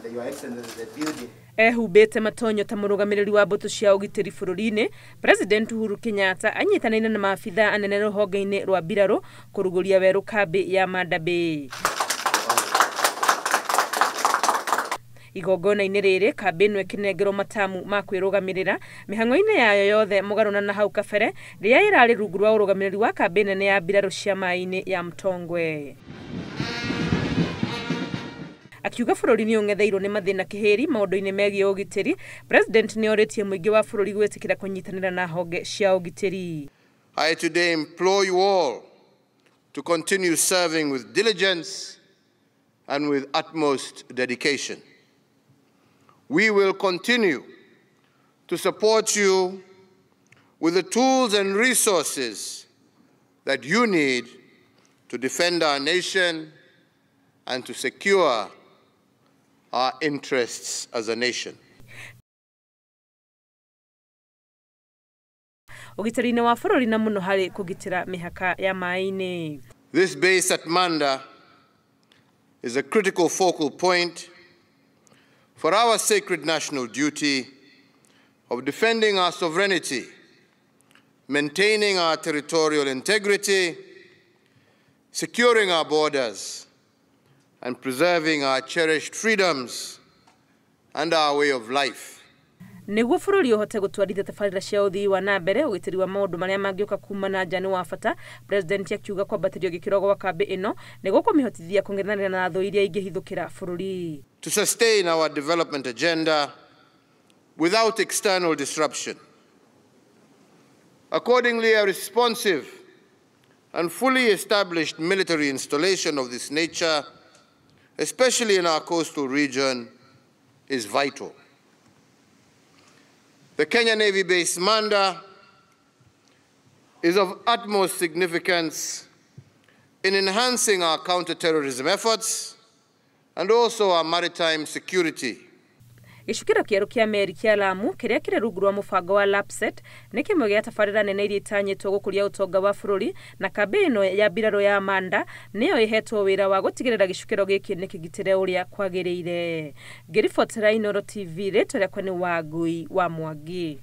Your Excellency the building. Ehubete matonyo ta murugamiriri wa mbutu cia ugitiri bururi-ini, President Uhuru Kenyatta anyitanaine na maabitha anene ruhonge-ini rwa mbirarũ kũrugũria werũ kambĩ ya Mada. Igongona-inĩ rĩrĩ kambĩ ĩno ĩkĩnengerwo matamu ma kwĩrũgamĩrĩra mĩhang'o-inĩ yayo yothe mũgarũ na hau kabere rĩrĩa ĩrarĩ rungu rwa ũrũgamĩrĩri wa kambĩ nene ya mbirarũ cia maĩ-inĩ ya Mtongwe. Akiuga bũrũri nĩ ũng'etheirwo nĩ mathĩna kĩhĩri maũndũ-inĩ megiĩ ũgitĩri, President nĩ orĩtie mũingĩ wa bũrũri gwĩtĩkĩra kũnyitanĩra na honge cia ũgitĩri. I today implore you all to continue serving with diligence and with utmost dedication. We will continue to support you with the tools and resources that you need to defend our nation and to secure our interests as a nation. Ũgitĩri-inĩ wa bũrũri na mũno harĩ kũgitĩra mĩhaka ya maĩ-inĩ. This base at Mada is a critical focal point for our sacred national duty of defending our sovereignty, maintaining our territorial integrity, securing our borders, and preserving our cherished freedoms and our way of life. Nĩguo bũrũri ũhote gũtwarithia tabarĩra cia ũthii wa na mbere, ũgitĩri wa maũndũ marĩa mangĩũka kuma na nja nĩ wa bata, President akiuga kwambatĩrio gĩkĩro gwa kambĩ ĩno nĩguo kũmĩhotithia kũng'ethanĩra na thũ iria ingĩhithũkĩra bũrũri. To sustain our development agenda without external disruption. Accordingly, a responsive and fully established military installation of this nature, especially in our coastal region, is vital. The Kenya Navy base Mada is of utmost significance in enhancing our counter-terrorism efforts and also our maritime security. Gĩcukĩro kĩerũ kĩa meri kĩa Lamu kĩrĩa kĩrĩ rungu rwa mũbango wa LAPSSET nĩ kĩmwe gĩa tabarĩra nene iria itanyĩtwo gũkũria ũtonga wa bũrũri, na kambĩ ĩno ya mbirarũ ya Mada nĩyo ĩhetwo wĩra wa gũtigĩrĩra gĩcukĩro gĩkĩ nĩ kĩgitĩre ũrĩa kwagĩrĩire. Ngĩribotera Inooro TV, rĩtwa rĩakwa nĩ Wangui wa Mwangi.